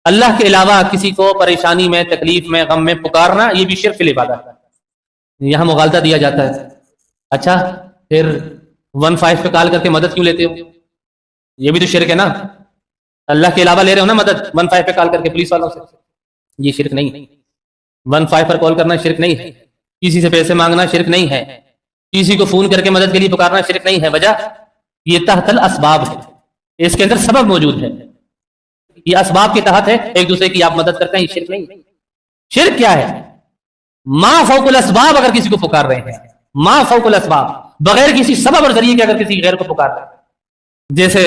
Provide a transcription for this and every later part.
اللہ کے علاوہ کسی کو پریشانی میں، تکلیف میں، غم میں پکارنا، یہ بھی شرک کی عبادت ہے۔ یہاں مغالطہ دیا جاتا ہے، اچھا پھر 15 پہ کال کر کے مدد کیوں لیتے ہو؟ یہ بھی تو شرک ہے نا، اللہ کے علاوہ لے رہے ہو نا مدد 15 پہ کال کر کے پولیس والوں سے، یہ شرک نہیں ہے۔ 15 پر کال کرنا شرک نہیں ہے، کسی سے پیسے مانگنا شرک نہیں ہے، کسی کو فون کر کے مدد کے لیے پکارنا شرک نہیں ہے۔ وجہ یہ تحت الاسباب ہے، اس کے اندر سبب موجود ہے، یہ اسباب کے تحت ہے، ایک دوسرے کی آپ مدد کرتے ہیں، یہ شرک نہیں ہے۔ شرک کیا ہے؟ ما فوق الاسباب، اگر کسی کو پکار رہے ہیں، ما فوق الاسباب، بغیر کسی سبب اور ذریعے کے اگر کسی غیر کو پکار رہے ہیں، جیسے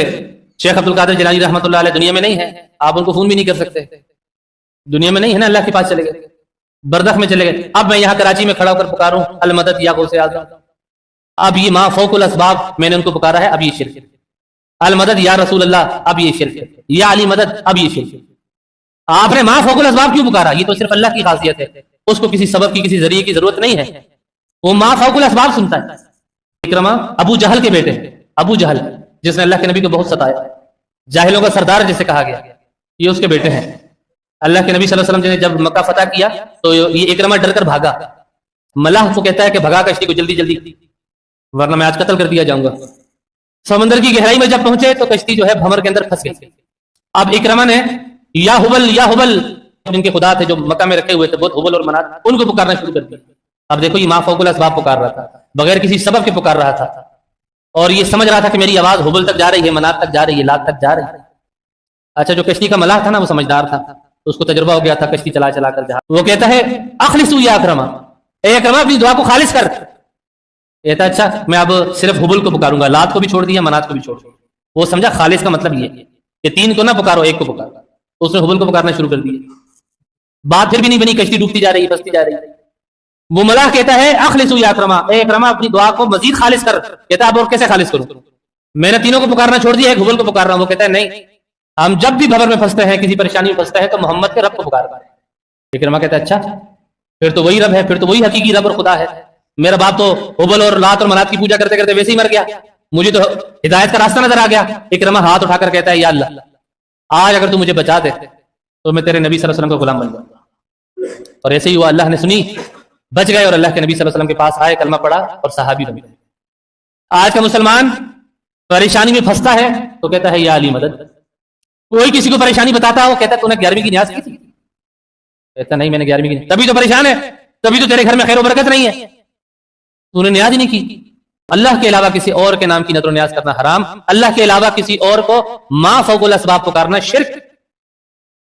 شیخ عبد القادر جیلانی رحمۃ اللہ علیہ دنیا میں نہیں ہے، آپ ان کو فون بھی نہیں کر سکتے، دنیا میں نہیں ہے نا، اللہ کے پاس چلے گئے، بردخ میں چلے گئے۔ اب میں یہاں کراچی میں کھڑا ہو کر پکاروں المدد یا غوث اعظم، اب یہ ما فوق الاسباب، میں نے ان کو پکارا ہے، اب یہ شرک ہے۔ المدد یا رسول اللہ، اب یہ شرک ہے۔ یا علی مدد، اب یہ شرک ہے۔ آپ نے ما فوق الاسباب کیوں پکارا؟ یہ تو صرف اللہ کی خاصیت ہے، اس کو کسی سبب کی، کسی ذریعے کی ضرورت نہیں ہے، وہ ما فوق الاسباب سنتا ہے۔ اکرمہ ابو جہل کے بیٹے، ابو جہل جس نے اللہ کے نبی کو بہت ستایا، جاہلوں کا سردار جسے کہا گیا، یہ اس کے بیٹے ہیں۔ اللہ کے نبی صلی اللہ علیہ وسلم نے جب مکہ فتح کیا تو یہ اکرمہ ڈر کر بھاگا، ملاح کو کہتا ہے کہ بھگا کشتی کو جلدی جلدی، ورنہ میں آج قتل کر دیا جاؤں گا۔ سمندر کی گہرائی میں جب پہنچے تو کشتی جو ہے بھمر کے اندر پھنس گئی۔ اب اکرمہ نے یا حبل یا حبل، جن کے خدا تھے جو مکہ میں رکھے ہوئے تھے، بہت حبل اور منات، ان کو پکارنا شروع کر دیا۔ اب دیکھو یہ ما فوق الاسباب پکار رہا تھا، بغیر کسی سبب کے پکار رہا تھا، اور یہ سمجھ رہا تھا کہ میری آواز حبل تک جا رہی ہے، منات تک جا رہی ہے، لات تک جا رہی ہے۔ اچھا جو کشتی کا ملاح تھا نا، وہ سمجھدار تھا، تو اس کو تجربہ ہو گیا تھا کشتی چلا چلا کر جہاز، وہ کہتا ہے اخلصو یا اکرمہ، اے اکرمہ اپنی دعا کو خالص کر۔ کہتا ہے اچھا میں اب صرف حبل کو پکاروں گا، لات کو بھی چھوڑ دیا، منات کو بھی چھوڑ دیا۔ وہ سمجھا خالص کا مطلب یہ ہے کہ 3 کو نہ پکارو، 1 کو پکارو، تو اس نے حبل کو پکارنا شروع کر دیا۔ بات پھر بھی نہیں بنی، کشتی ڈوبتی جا رہی ہے، پھنستی جا رہی ہے۔ وہ ملاح کہتا ہے اخلصو یا اکرمہ، اے اکرمہ اپنی دعا کو مزید خالص کر۔ کہتا ہے اب اور کیسے خالص کروں؟ میں نے 3 کو پکارنا چھوڑ دیا، 1 حبل کو پکار رہا ہوں۔ وہ کہتا ہے نہیں، ہم جب بھی بھور میں پھنستے ہیں، کسی پریشانی میں پھنستے ہیں، تو محمد کے رب کو پکارتے ہیں۔ اکرمہ کہتا ہے اچھا پھر تو وہی رب ہے، پھر تو وہی حقیقی رب اور خدا ہے۔ میرا باپ تو حبل اور لات اور منات کی پوجا کرتے کرتے ویسے ہی مر گیا، مجھے تو ہدایت کا راستہ نظر آ گیا۔ اکرمہ ہاتھ اٹھا کر کہتا ہے یا اللہ، آج اگر تو مجھے بچا دے تو میں تیرے نبی صلی اللہ علیہ وسلم کا غلام بن جاؤں گا۔ اور ایسے ہی ہوا، اللہ نے سنی، بچ گئے، اور اللہ کے نبی صلی اللہ علیہ وسلم کے پاس آئے، کلمہ پڑھا اور صحابی بن گئے۔ آج کا مسلمان پریشانی میں پھنستا ہے تو کہتا ہے یا علی مدد۔ کوئی کسی کو پریشانی بتاتا ہو، کہتا ہے تو نے 11ویں کی نیاز کی تھی؟ کہتا نہیں میں نے 11ویں کی، تبھی تو پریشان ہے، تبھی تو تیرے گھر میں خیر و برکت نہیں ہے، تو نے نیاز ہی نہیں کی۔ اللہ کے علاوہ کسی اور کے نام کی نظر و نیاز کرنا حرام، اللہ کے علاوہ کسی اور کو ما فوق الاسباب پکارنا شرک۔